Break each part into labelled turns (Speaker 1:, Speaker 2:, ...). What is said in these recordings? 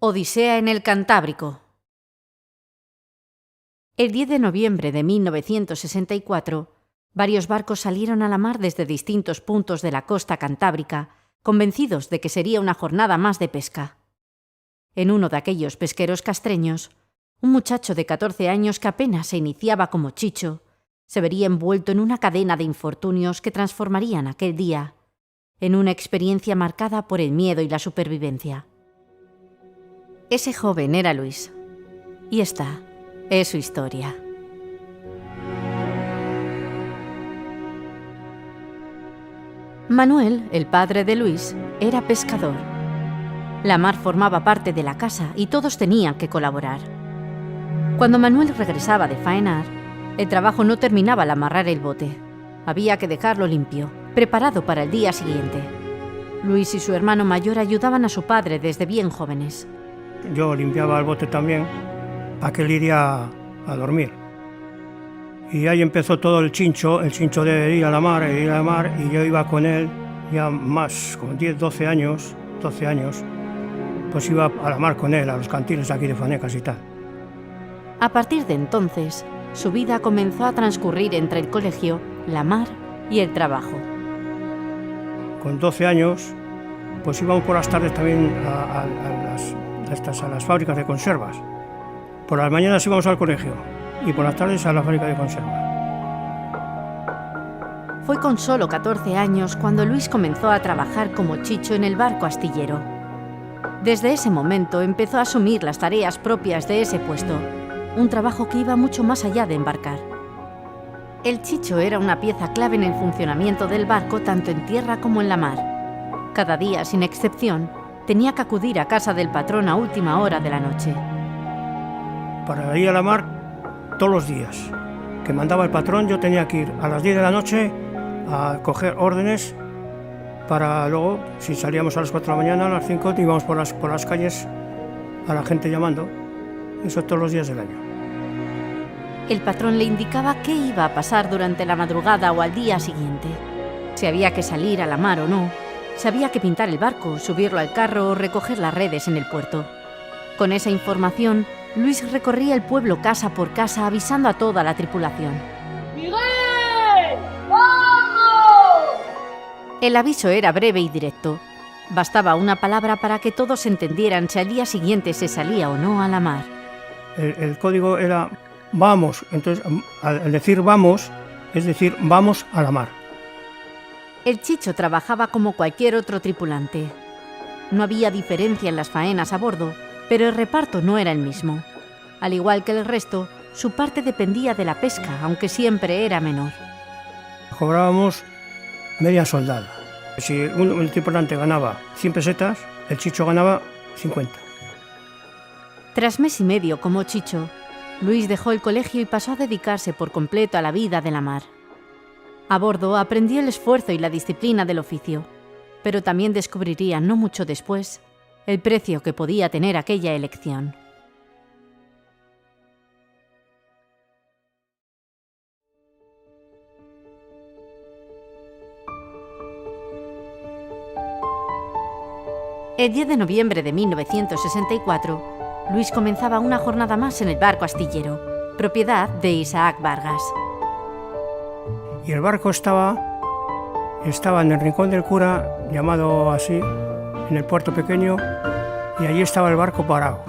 Speaker 1: Odisea en el Cantábrico. El 10 de noviembre de 1964, varios barcos salieron a la mar desde distintos puntos de la costa cantábrica, convencidos de que sería una jornada más de pesca. En uno de aquellos pesqueros castreños, un muchacho de 14 años que apenas se iniciaba como Chicho, se vería envuelto en una cadena de infortunios que transformarían aquel día en una experiencia marcada por el miedo y la supervivencia. Ese joven era Luis, y esta es su historia. Manuel, el padre de Luis, era pescador. La mar formaba parte de la casa y todos tenían que colaborar. Cuando Manuel regresaba de faenar, el trabajo no terminaba al amarrar el bote. Había que dejarlo limpio, preparado para el día siguiente. Luis y su hermano mayor ayudaban a su padre desde bien jóvenes.
Speaker 2: Yo limpiaba el bote también, aquel iría a dormir. Y ahí empezó todo el chincho de ir a la mar, y yo iba con él, ya más, con 10, 12 años, pues iba a la mar con él, a los cantines aquí de Fanecas y tal.
Speaker 1: A partir de entonces, su vida comenzó a transcurrir entre el colegio, la mar y el trabajo.
Speaker 2: Con 12 años, pues íbamos por las tardes también a las fábricas de conservas. Por las mañanas íbamos al colegio y por las tardes a la fábrica de conservas.
Speaker 1: Fue con solo 14 años cuando Luis comenzó a trabajar como Chicho en el barco astillero. Desde ese momento empezó a asumir las tareas propias de ese puesto, un trabajo que iba mucho más allá de embarcar. El Chicho era una pieza clave en el funcionamiento del barco tanto en tierra como en la mar. Cada día, sin excepción, tenía que acudir a casa del patrón a última hora de la noche.
Speaker 2: Para ir a la mar, todos los días que mandaba el patrón, yo tenía que ir a las 10 de la noche a coger órdenes para luego, si salíamos a las 4 de la mañana, a las 5 íbamos por las calles a la gente llamando. Eso todos los días del año.
Speaker 1: El patrón le indicaba qué iba a pasar durante la madrugada o al día siguiente. Si había que salir a la mar o no, si había que pintar el barco, subirlo al carro o recoger las redes en el puerto. Con esa información, Luis recorría el pueblo casa por casa avisando a toda la tripulación.
Speaker 3: ¡Miguel! ¡Vamos!
Speaker 1: El aviso era breve y directo. Bastaba una palabra para que todos entendieran si al día siguiente se salía o no a la mar.
Speaker 2: El código era vamos, entonces al decir vamos, es decir, vamos a la mar.
Speaker 1: El Chicho trabajaba como cualquier otro tripulante. No había diferencia en las faenas a bordo, pero el reparto no era el mismo. Al igual que el resto, su parte dependía de la pesca, aunque siempre era menor.
Speaker 2: Cobrábamos media soldada. Si el tripulante ganaba 100 pesetas, el Chicho ganaba 50.
Speaker 1: Tras mes y medio como Chicho, Luis dejó el colegio y pasó a dedicarse por completo a la vida de la mar. A bordo aprendió el esfuerzo y la disciplina del oficio, pero también descubriría no mucho después el precio que podía tener aquella elección. El 10 de noviembre de 1964, Luis comenzaba una jornada más en el barco astillero, propiedad de Isaac Vargas.
Speaker 2: Y el barco estaba en el rincón del cura, llamado así, en el puerto pequeño, y allí estaba el barco parado.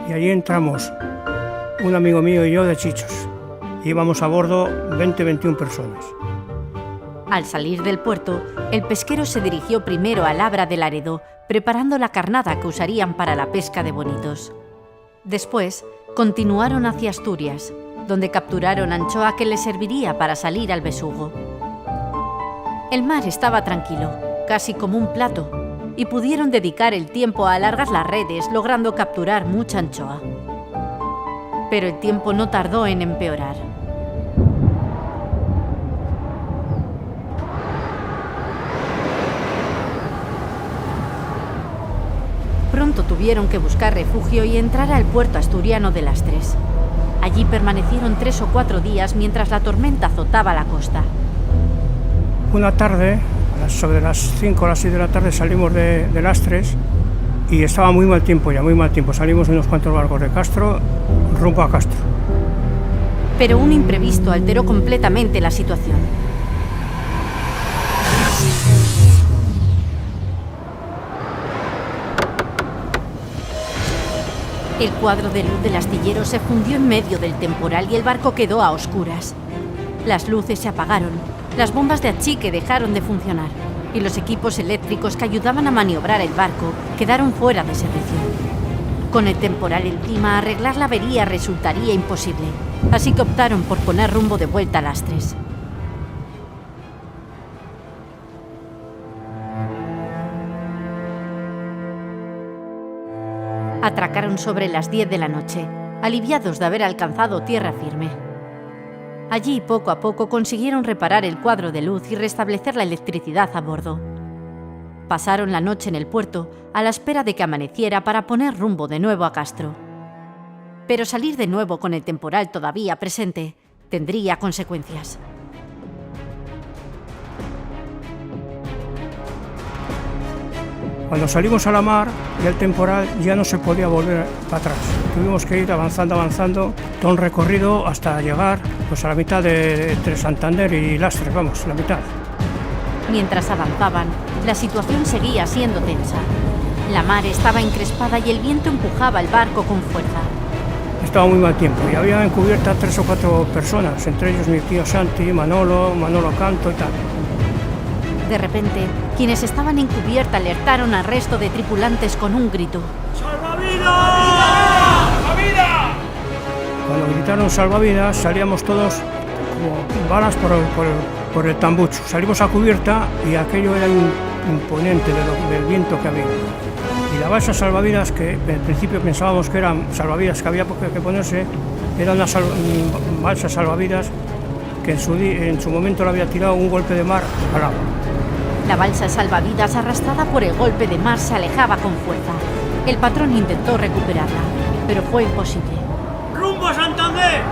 Speaker 2: Y allí entramos, un amigo mío y yo de Chichos. Íbamos a bordo 20-21 personas.
Speaker 1: Al salir del puerto, el pesquero se dirigió primero a Labra de Laredo, preparando la carnada que usarían para la pesca de bonitos. Después, continuaron hacia Asturias, donde capturaron anchoa que les serviría para salir al besugo. El mar estaba tranquilo, casi como un plato, y pudieron dedicar el tiempo a alargar las redes, logrando capturar mucha anchoa. Pero el tiempo no tardó en empeorar. Pronto tuvieron que buscar refugio y entrar al puerto asturiano de Lastres. Allí permanecieron 3 o 4 días mientras la tormenta azotaba la costa.
Speaker 2: Una tarde, sobre las 5 o las 6 de la tarde, salimos de Lastres y estaba muy mal tiempo ya, muy mal tiempo. Salimos unos cuantos barcos de Castro, rumbo a Castro.
Speaker 1: Pero un imprevisto alteró completamente la situación. El cuadro de luz del astillero se fundió en medio del temporal y el barco quedó a oscuras. Las luces se apagaron, las bombas de achique dejaron de funcionar y los equipos eléctricos que ayudaban a maniobrar el barco quedaron fuera de servicio. Con el temporal encima, arreglar la avería resultaría imposible, así que optaron por poner rumbo de vuelta a lastres. Atracaron sobre las 10 de la noche, aliviados de haber alcanzado tierra firme. Allí, poco a poco, consiguieron reparar el cuadro de luz y restablecer la electricidad a bordo. Pasaron la noche en el puerto, a la espera de que amaneciera para poner rumbo de nuevo a Castro. Pero salir de nuevo con el temporal todavía presente tendría consecuencias.
Speaker 2: Cuando salimos a la mar, ya el temporal ya no se podía volver para atrás. Tuvimos que ir avanzando, todo un recorrido hasta llegar pues, a la mitad entre Santander y Lastres, vamos, la mitad.
Speaker 1: Mientras avanzaban, la situación seguía siendo tensa. La mar estaba encrespada y el viento empujaba el barco con fuerza.
Speaker 2: Estaba muy mal tiempo y había en cubierta 3 o 4 personas, entre ellos mi tío Santi, Manolo Canto y tal.
Speaker 1: De repente, quienes estaban en cubierta alertaron al resto de tripulantes con un grito.
Speaker 3: ¡Salvavidas! ¡Salvavidas!
Speaker 2: Cuando gritaron salvavidas, salíamos todos como balas por el tambucho. Salimos a cubierta y aquello era imponente del viento que había. Y la balsa salvavidas, que en principio pensábamos que eran salvavidas que había que ponerse, era una balsa salvavidas que en su momento le había tirado un golpe de mar al agua.
Speaker 1: La balsa salvavidas, arrastrada por el golpe de mar, se alejaba con fuerza. El patrón intentó recuperarla, pero fue imposible.
Speaker 3: ¡Rumbo a Santander!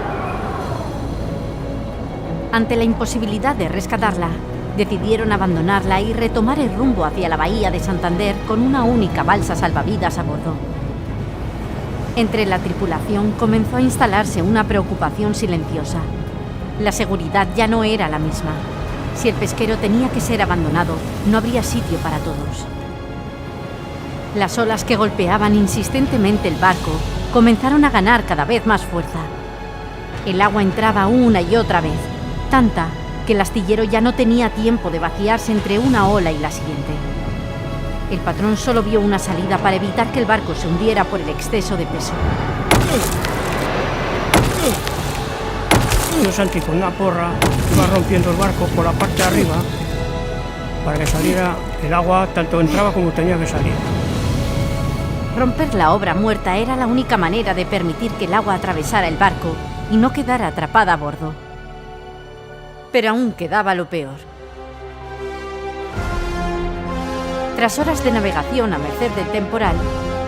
Speaker 1: Ante la imposibilidad de rescatarla, decidieron abandonarla y retomar el rumbo hacia la bahía de Santander con una única balsa salvavidas a bordo. Entre la tripulación comenzó a instalarse una preocupación silenciosa. La seguridad ya no era la misma. Si el pesquero tenía que ser abandonado, no habría sitio para todos. Las olas que golpeaban insistentemente el barco comenzaron a ganar cada vez más fuerza. El agua entraba una y otra vez, tanta que el astillero ya no tenía tiempo de vaciarse entre una ola y la siguiente. El patrón solo vio una salida para evitar que el barco se hundiera por el exceso de peso.
Speaker 2: Yo Santi con una porra iba rompiendo el barco por la parte de arriba para que saliera el agua, tanto entraba como tenía que salir.
Speaker 1: Romper la obra muerta era la única manera de permitir que el agua atravesara el barco y no quedara atrapada a bordo. Pero aún quedaba lo peor. Tras horas de navegación a merced del temporal,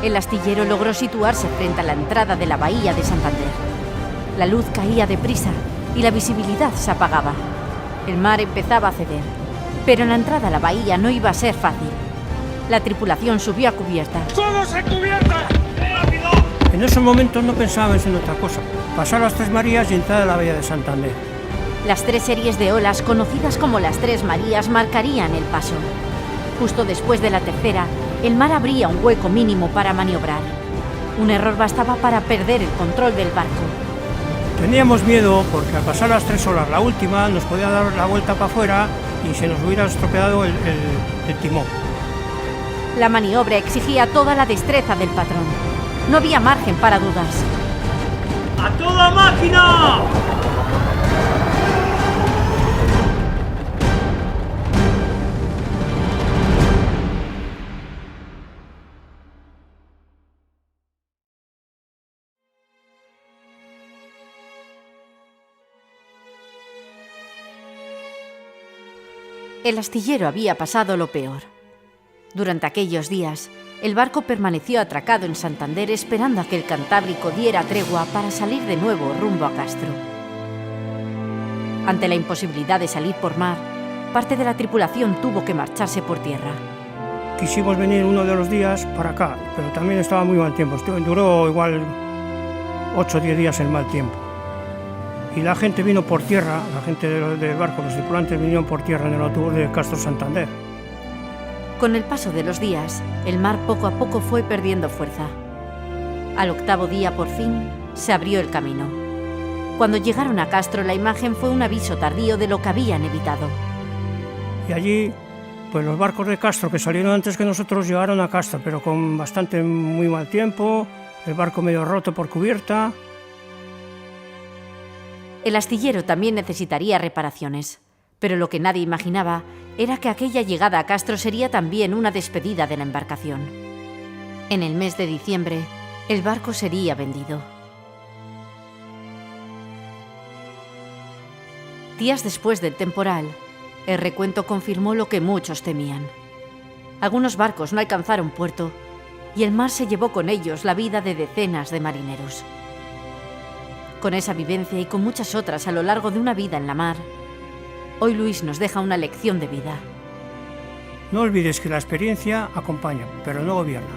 Speaker 1: el astillero logró situarse frente a la entrada de la bahía de Santander. La luz caía deprisa y la visibilidad se apagaba. El mar empezaba a ceder, pero en la entrada a la bahía no iba a ser fácil. La tripulación subió a cubierta.
Speaker 3: ¡Todos en cubierta! ¡Rápido!
Speaker 2: En esos momentos no pensábamos en otra cosa, pasar las Tres Marías y entrar a la bahía de Santander.
Speaker 1: Las 3 series de olas, conocidas como las Tres Marías, marcarían el paso. Justo después de la tercera, el mar abría un hueco mínimo para maniobrar. Un error bastaba para perder el control del barco.
Speaker 2: Teníamos miedo porque al pasar las 3 olas, la última, nos podía dar la vuelta para afuera y se nos hubiera estropeado el timón.
Speaker 1: La maniobra exigía toda la destreza del patrón. No había margen para dudas.
Speaker 3: ¡A toda máquina!
Speaker 1: El astillero había pasado lo peor. Durante aquellos días, el barco permaneció atracado en Santander esperando a que el Cantábrico diera tregua para salir de nuevo rumbo a Castro. Ante la imposibilidad de salir por mar, parte de la tripulación tuvo que marcharse por tierra.
Speaker 2: quisimos venir uno de los días para acá, pero también estaba muy mal tiempo. Duró igual 8 o 10 días el mal tiempo. Y la gente vino por tierra, la gente del barco, los tripulantes vinieron por tierra en el autobús de Castro Santander.
Speaker 1: Con el paso de los días, el mar poco a poco fue perdiendo fuerza. Al 8º día, por fin, se abrió el camino. Cuando llegaron a Castro, la imagen fue un aviso tardío de lo que habían evitado.
Speaker 2: Y allí, pues los barcos de Castro que salieron antes que nosotros llegaron a Castro, pero con bastante muy mal tiempo, el barco medio roto por cubierta.
Speaker 1: El astillero también necesitaría reparaciones, pero lo que nadie imaginaba era que aquella llegada a Castro sería también una despedida de la embarcación. En el mes de diciembre, el barco sería vendido. Días después del temporal, el recuento confirmó lo que muchos temían. Algunos barcos no alcanzaron puerto y el mar se llevó con ellos la vida de decenas de marineros. Con esa vivencia y con muchas otras a lo largo de una vida en la mar, hoy Luis nos deja una lección de vida.
Speaker 2: No olvides que la experiencia acompaña, pero no gobierna.